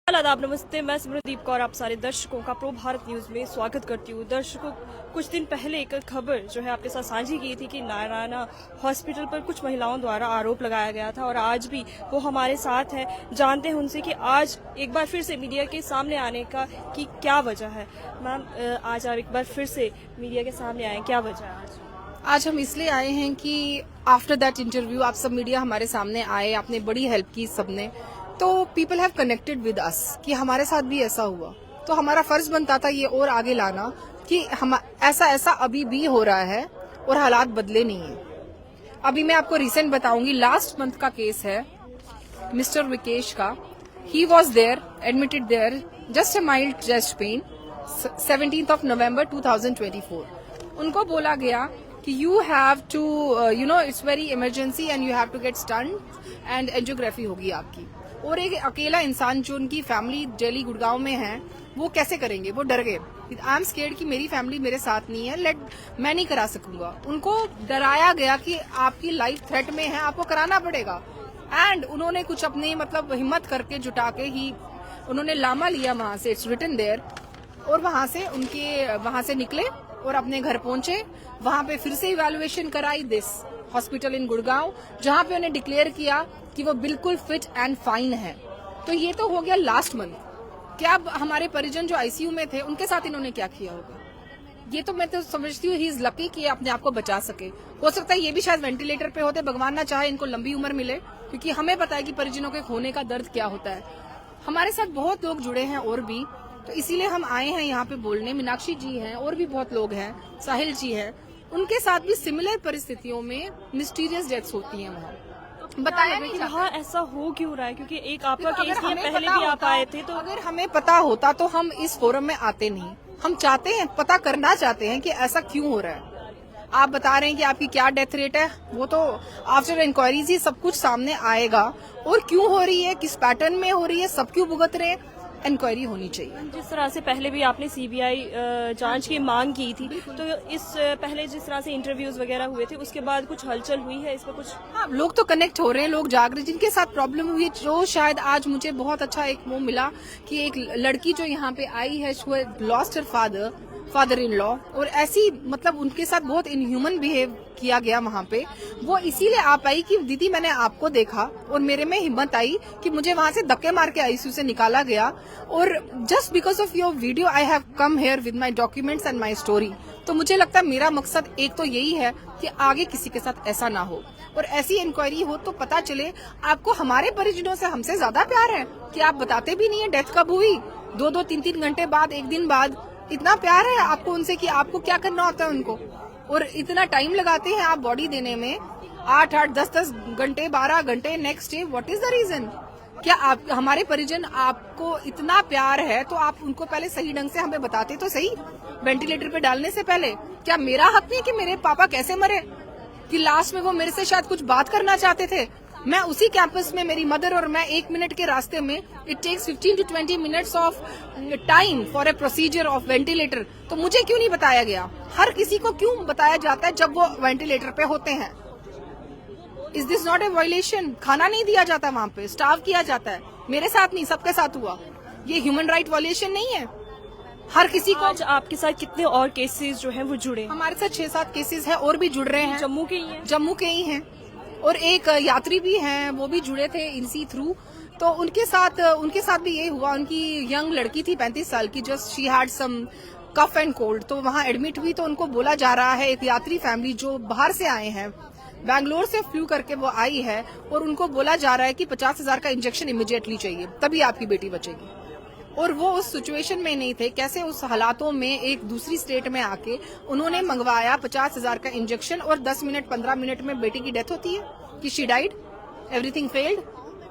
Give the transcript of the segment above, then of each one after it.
आदाब नमस्ते। मैं सिमरनदीप कौर आप सारे दर्शकों का प्रो भारत न्यूज में स्वागत करती हूँ। दर्शकों, कुछ दिन पहले एक खबर जो है आपके साथ साझी की थी कि नारायणा हॉस्पिटल पर कुछ महिलाओं द्वारा आरोप लगाया गया था और आज भी वो हमारे साथ है। जानते हैं उनसे कि आज एक बार फिर से मीडिया के सामने आने का की क्या वजह है। मैम, आज आप एक बार फिर से मीडिया के सामने आए, क्या वजह है? आज हम इसलिए आए हैं कि आफ्टर दैट इंटरव्यू आप सब मीडिया हमारे सामने आए, आपने बड़ी हेल्प की सबने, तो people have connected with us कि हमारे साथ भी ऐसा हुआ। तो हमारा फर्ज बनता था ये और आगे लाना कि हम ऐसा अभी भी हो रहा है और हालात बदले नहीं है। अभी मैं आपको रिसेंट बताऊंगी, लास्ट मंथ का केस है मिस्टर विकेश का। He was there, admitted there, just a mild chest pain, 17th of November 2024। उनको बोला गया कि you have to it's very emergency and you have to get stent and angiography होगी आपकी। और एक अकेला इंसान जो उनकी फैमिली दिल्ली गुड़गांव में है, वो कैसे करेंगे? वो डर गए। आई एम स्केर्ड कि मेरी फैमिली मेरे साथ नहीं है, मैं नहीं करा सकूंगा। उनको डराया गया कि आपकी लाइफ थ्रेट में है, आपको कराना पड़ेगा। एंड उन्होंने कुछ अपनी हिम्मत करके जुटा के ही उन्होंने लामा लिया वहां से, इट्स रिटन देयर, और वहां से निकले और अपने घर पहुंचे। वहां पे फिर से इवैल्यूएशन कराई दिस हॉस्पिटल इन गुड़गांव, जहां पे उन्हें डिक्लेयर किया कि वो बिल्कुल फिट एंड फाइन है। तो ये तो हो गया लास्ट मंथ। क्या अब हमारे परिजन जो आईसीयू में थे उनके साथ इन्होंने क्या किया होगा? ये तो मैं तो समझती हूँ ही इज लकी कि अपने आप को बचा सके। हो सकता है ये भी शायद वेंटिलेटर पे होते, भगवान ना चाहे इनको लंबी उम्र मिले, क्योंकि हमें पता है कि परिजनों के खोने का दर्द क्या होता है। हमारे साथ बहुत लोग जुड़े हैं और भी, तो इसीलिए हम आए हैं यहाँ पे बोलने। मीनाक्षी जी हैं और भी बहुत लोग हैं, साहिल जी हैं, उनके साथ भी सिमिलर परिस्थितियों में मिस्टीरियस डेथ्स होती हैं वहाँ। बताया कि वहाँ ऐसा हो क्यों रहा है? क्योंकि एक आपका केस है, पहले भी आप आए थे। तो अगर हमें पता होता तो हम इस फोरम में आते नहीं। हम चाहते हैं, पता करना चाहते हैं कि ऐसा क्यों हो रहा है। आप बता रहे हैं कि आपकी क्या डेथ रेट है, वो तो आफ्टर इंक्वायरीज ही सब कुछ सामने आएगा। और क्यों हो रही है, किस पैटर्न में हो रही है, सब क्यों भुगत रहे हैं, इंक्वायरी होनी चाहिए। जिस तरह से पहले भी आपने सीबीआई जांच की मांग की थी, तो इस पहले जिस तरह से इंटरव्यूज वगैरह हुए थे, उसके बाद कुछ हलचल हुई है इस पर कुछ? हाँ, लोग तो कनेक्ट हो रहे हैं, लोग जाग रहे हैं जिनके साथ प्रॉब्लम हुई। जो शायद आज मुझे बहुत अच्छा एक वो मिला कि एक लड़की जो यहाँ पे आई है, lost her father in law, और ऐसी उनके साथ बहुत इनह्यूमन बिहेव किया गया वहाँ पे। वो इसीलिए आ पाई कि दीदी मैंने आपको देखा और मेरे में हिम्मत आई कि मुझे वहाँ से धक्के मार के आईसीयू से निकाला गया। और just because of your video I have come here with my documents and my story. तो मुझे लगता है मेरा मकसद एक तो यही है कि आगे किसी के साथ ऐसा ना हो, और ऐसी इंक्वायरी हो तो पता चले आपको हमारे परिजनों से हमसे ज्यादा प्यार है कि आप बताते भी नहीं है डेथ कब हुई, 2-2, 3-3 घंटे बाद, एक दिन बाद। इतना प्यार है आपको उनसे कि आपको क्या करना होता है उनको, और इतना टाइम लगाते हैं आप बॉडी देने में, 8-8, 10-10 घंटे, 12 घंटे, next day. What is the reason? क्या आप हमारे परिजन आपको इतना प्यार है तो आप उनको पहले सही ढंग से हमें बताते तो सही, वेंटिलेटर पे डालने से पहले। क्या मेरा हक नहीं कि मेरे पापा कैसे मरे, कि लास्ट में वो मेरे से शायद कुछ बात करना चाहते थे। मैं उसी कैंपस में, मेरी मदर और मैं 1 मिनट के रास्ते में, it takes 15 to 20 minutes of time for a procedure of ventilator. तो मुझे क्यों नहीं बताया गया? हर किसी को क्यों बताया जाता है जब वो वेंटिलेटर पे होते हैं? Is this not a violation? खाना नहीं दिया जाता वहाँ पे, स्टार्व किया जाता है। मेरे साथ नहीं, सबके साथ हुआ। ये ह्यूमन राइट वायलेशन नहीं है? हर किसी को। आज आपके साथ कितने और केसेस जो हैं वो जुड़े? हमारे साथ 6-7 केसेस हैं और भी जुड़ रहे हैं। जम्मू के ही हैं? जम्मू के ही हैं, और एक यात्री भी हैं, वो भी जुड़े थे इनसी थ्रू। तो उनके साथ भी ये हुआ। उनकी यंग लड़की थी 35 साल की, just she had some cough and cold, तो वहां एडमिट हुई। तो उनको बोला जा रहा है, एक यात्री फैमिली जो बाहर से आए हैं, बैंगलोर से फ्लू करके वो आई है, और उनको बोला जा रहा है कि 50,000 का इंजेक्शन इमीडिएटली चाहिए, तभी आपकी बेटी बचेगी। और वो उस सिचुएशन में नहीं थे। कैसे उस हालातों में एक दूसरी स्टेट में आके उन्होंने मंगवाया 50,000 का इंजेक्शन, और 10 मिनट 15 मिनट में बेटी की डेथ होती है कि शी डाइड, एवरीथिंग फेल्ड।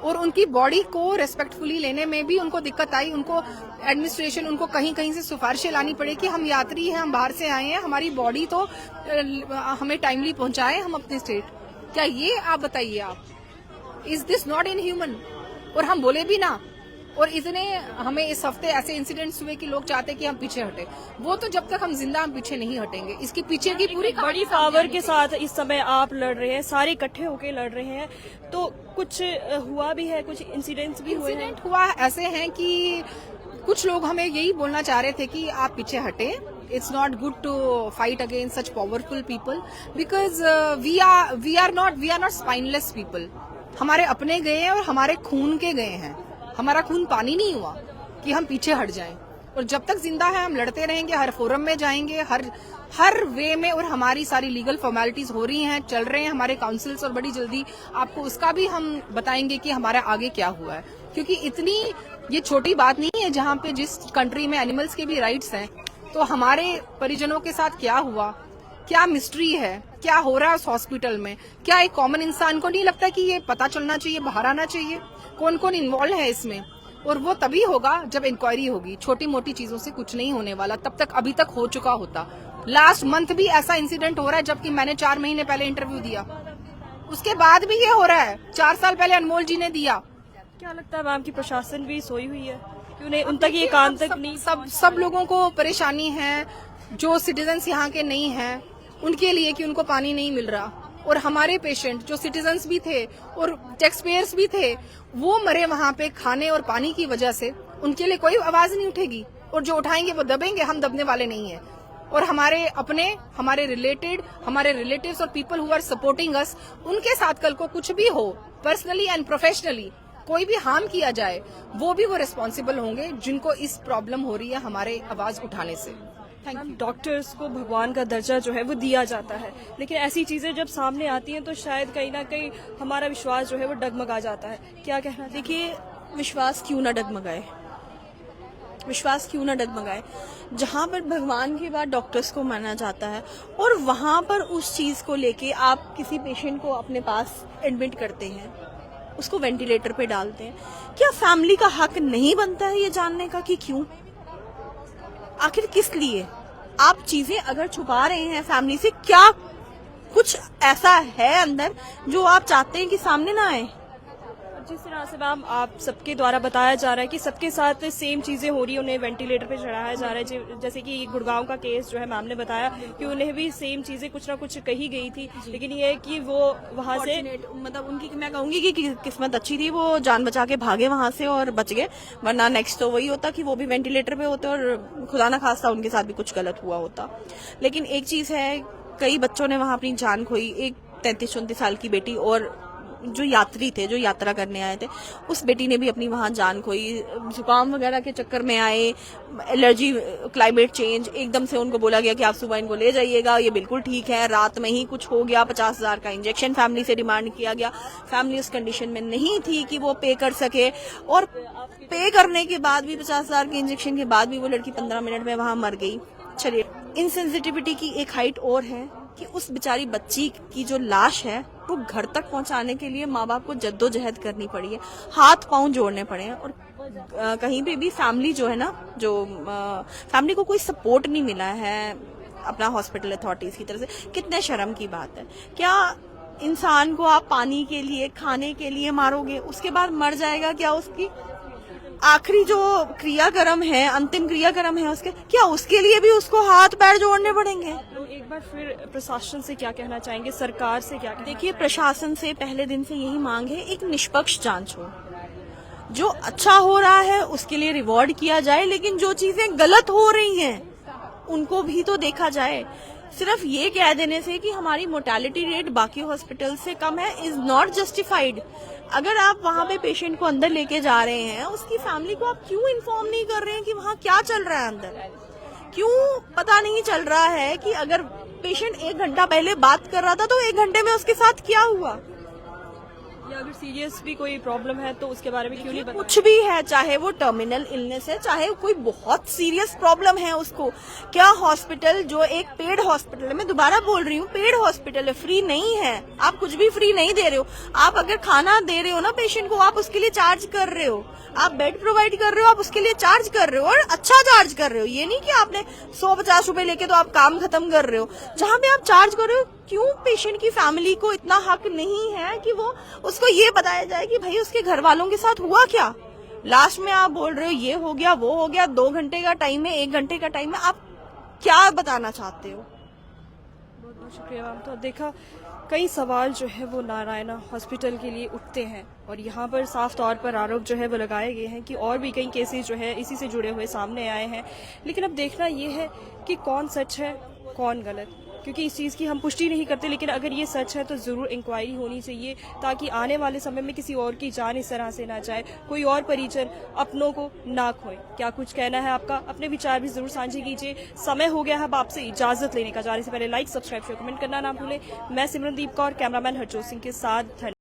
और उनकी बॉडी को रेस्पेक्टफुली लेने में भी उनको दिक्कत आई। उनको एडमिनिस्ट्रेशन, उनको कहीं कहीं से सिफारिशें लानी पड़ी कि हम यात्री हैं, हम बाहर से आए हैं, हमारी बॉडी तो हमें टाइमली पहुंचाए हम अपने स्टेट। क्या ये आप बताइए, आप is this not in human? और हम बोले भी ना, और इतने हमें इस हफ्ते ऐसे इंसिडेंट्स हुए कि लोग चाहते कि हम पीछे हटे। वो तो जब तक हम जिंदा हम पीछे नहीं हटेंगे। इसके पीछे की पूरी बड़ी पावर के साथ इस समय आप लड़ रहे हैं, सारे इकट्ठे होकर लड़ रहे हैं, तो कुछ हुआ भी है, कुछ इंसिडेंट्स भी हुए हैं? इंसिडेंट हुआ ऐसे हैं कि कुछ लोग हमें यही बोलना चाह रहे थे कि आप पीछे हटे। It's not good to fight against such powerful people because we are not spineless people. हमारे अपने गए हैं और हमारे खून के गए हैं। हमारा खून पानी नहीं हुआ कि हम पीछे हट जाएं। और जब तक जिंदा है हम लड़ते रहेंगे, हर फोरम में जाएंगे, हर वे में। और हमारी सारी लीगल फॉर्मेलिटीज हो रही हैं, चल रहे हैं हमारे काउंसिल्स, और बड़ी जल्दी आपको उसका भी हम बताएंगे कि हमारा आगे क्या हुआ है। क्योंकि इतनी ये छोटी बात नहीं है जहाँ पे जिस कंट्री में एनिमल्स के भी राइट्स हैं, तो हमारे परिजनों के साथ क्या हुआ, क्या मिस्ट्री है, क्या हो रहा है उस हॉस्पिटल में, क्या एक कॉमन इंसान को नहीं लगता कि ये पता चलना चाहिए, बाहर आना चाहिए कौन कौन इन्वॉल्व है इसमें। और वो तभी होगा जब इंक्वायरी होगी। छोटी मोटी चीजों से कुछ नहीं होने वाला, तब तक अभी तक हो चुका होता। लास्ट मंथ भी ऐसा इंसिडेंट हो रहा है, जबकि मैंने 4 महीने पहले इंटरव्यू दिया, उसके बाद भी ये हो रहा है। 4 साल पहले अनमोल जी ने दिया। क्या लगता है मैम की प्रशासन भी सोई हुई है, कि उन्हें उन तक ये काम तक नहीं? सब लोगों को परेशानी है, जो सिटीजन्स यहाँ के नहीं हैं उनके लिए, कि उनको पानी नहीं मिल रहा। और हमारे पेशेंट जो सिटीजन्स भी थे और टैक्स पेयर्स भी थे, वो मरे वहाँ पे खाने और पानी की वजह से। उनके लिए कोई आवाज नहीं उठेगी, और जो उठाएंगे वो दबेंगे। हम दबने वाले नहीं है। और हमारे अपने, हमारे रिलेटिव्स और people who are supporting us, उनके साथ कल को कुछ भी हो, पर्सनली एंड प्रोफेशनली कोई भी हार्म किया जाए, वो भी वो रिस्पॉन्सिबल होंगे जिनको इस प्रॉब्लम हो रही है हमारे आवाज उठाने से। डॉक्टर्स को भगवान का दर्जा जो है वो दिया जाता है, लेकिन ऐसी चीजें जब सामने आती हैं तो शायद कहीं ना कहीं हमारा विश्वास जो है वो डगमगा जाता है। क्या कहना? देखिए, विश्वास क्यों ना डगमगाए, विश्वास क्यों ना डगमगाए। जहाँ पर भगवान के बाद डॉक्टर्स को माना जाता है, और वहाँ पर उस चीज़ को लेके आप किसी पेशेंट को अपने पास एडमिट करते हैं, उसको वेंटिलेटर पे डालते हैं, क्या फैमिली का हक नहीं बनता है ये जानने का कि क्यों, आखिर किस लिए आप चीजें अगर छुपा रहे हैं फैमिली से? क्या कुछ ऐसा है अंदर जो आप चाहते हैं कि सामने ना आए? जिस तरह से मैम आप सबके द्वारा बताया जा रहा है कि सबके साथ सेम चीजें हो रही है, उन्हें वेंटिलेटर पे चढ़ाया जा रहा है, जैसे कि गुड़गांव का केस जो है मैम ने बताया कि उन्हें भी सेम चीजें कुछ ना कुछ कही गई थी, लेकिन ये है कि वो वहां से, मतलब उनकी, मैं कहूंगी कि किस्मत अच्छी थी, वो जान बचा के भागे वहां से और बच गए। वरना नेक्स्ट तो वही होता कि वो भी वेंटिलेटर पे होते और खुदा ना खास्ता उनके साथ भी कुछ गलत हुआ होता। लेकिन एक चीज है, कई बच्चों ने वहां अपनी जान खोई। एक 33-34 साल की बेटी और जो यात्री थे, जो यात्रा करने आए थे, उस बेटी ने भी अपनी वहां जान खोई। जुकाम वगैरह के चक्कर में आए, एलर्जी, क्लाइमेट चेंज, एकदम से उनको बोला गया कि आप सुबह इनको ले जाइएगा, ये बिल्कुल ठीक है। रात में ही कुछ हो गया, 50,000 का इंजेक्शन फैमिली से डिमांड किया गया। फैमिली उस कंडीशन में नहीं थी कि वो पे कर सके, और पे करने के बाद भी 50,000 के इंजेक्शन के बाद भी वो लड़की 15 मिनट में वहां मर गई। चलिए, इनसेंसिटिविटी की एक हाइट और है कि उस बेचारी बच्ची की जो लाश है वो घर तक पहुंचाने के लिए माँ बाप को जद्दोजहद करनी पड़ी है, हाथ पांव जोड़ने पड़े हैं। और कहीं पे भी फैमिली जो है ना, जो फैमिली को कोई सपोर्ट नहीं मिला है अपना हॉस्पिटल अथॉरिटीज की तरफ से। कितने शर्म की बात है। क्या इंसान को आप पानी के लिए, खाने के लिए मारोगे, उसके बाद मर जाएगा? क्या उसकी आखिरी जो क्रियाक्रम है, अंतिम क्रियाक्रम है उसके, क्या उसके लिए भी उसको हाथ पैर जोड़ने पड़ेंगे? तो एक बार फिर प्रशासन से क्या कहना चाहेंगे, सरकार से क्या कहना? देखिए, प्रशासन से पहले दिन से यही मांग है, एक निष्पक्ष जांच हो। जो अच्छा हो रहा है उसके लिए रिवॉर्ड किया जाए, लेकिन जो चीजें गलत हो रही हैं उनको भी तो देखा जाए। सिर्फ ये कह देने से कि हमारी मोर्टेलिटी रेट बाकी हॉस्पिटल से कम है इज नॉट जस्टिफाइड। अगर आप वहां पे पेशेंट को अंदर लेके जा रहे हैं, उसकी फैमिली को आप क्यों इन्फॉर्म नहीं कर रहे हैं कि वहां क्या चल रहा है अंदर? क्यों पता नहीं चल रहा है कि अगर पेशेंट 1 घंटा पहले बात कर रहा था तो 1 घंटे में उसके साथ क्या हुआ? या अगर सीरियस भी कोई प्रॉब्लम है तो उसके बारे में क्यों नहीं बताया? कुछ भी है, चाहे वो टर्मिनल इलनेस है, चाहे कोई बहुत सीरियस प्रॉब्लम है उसको, क्या हॉस्पिटल जो एक पेड हॉस्पिटल है, मैं दोबारा बोल रही हूँ, पेड हॉस्पिटल है, फ्री नहीं है। आप कुछ भी फ्री नहीं दे रहे हो। आप अगर खाना दे रहे हो ना पेशेंट को, आप उसके लिए चार्ज कर रहे हो। आप बेड प्रोवाइड कर रहे हो, आप उसके लिए चार्ज कर रहे हो, और अच्छा चार्ज कर रहे हो। ये नहीं कि आपने 150 रुपए लेके तो आप काम खत्म कर रहे हो। जहाँ पे आप चार्ज कर रहे हो, क्यों पेशेंट की फैमिली को इतना हक नहीं है कि वो उसको ये बताया जाए कि भाई उसके घर वालों के साथ हुआ क्या? लास्ट में आप बोल रहे हो ये हो गया वो हो गया, 2 घंटे का टाइम है, 1 घंटे का टाइम है, आप क्या बताना चाहते हो? बहुत बहुत शुक्रिया मैम। तो देखा कई सवाल जो है वो नारायणा हॉस्पिटल के लिए उठते हैं और यहाँ पर साफ तौर पर आरोप जो है वो लगाए गए हैं कि और भी कई केसेस जो है इसी से जुड़े हुए सामने आए हैं। लेकिन अब देखना ये है कि कौन सच है कौन गलत, क्योंकि इस चीज़ की हम पुष्टि नहीं करते। लेकिन अगर ये सच है तो ज़रूर इंक्वायरी होनी चाहिए ताकि आने वाले समय में किसी और की जान इस तरह से ना जाए, कोई और परिजन अपनों को ना खोए। क्या कुछ कहना है आपका? अपने विचार भी ज़रूर साझे कीजिए। समय हो गया है अब आपसे इजाज़त लेने का। जाने से पहले लाइक, सब्सक्राइब, शेयर, कमेंट करना ना भूलें। मैं सिमरनदीप कौर, कैमरामैन हरजोत सिंह के साथ।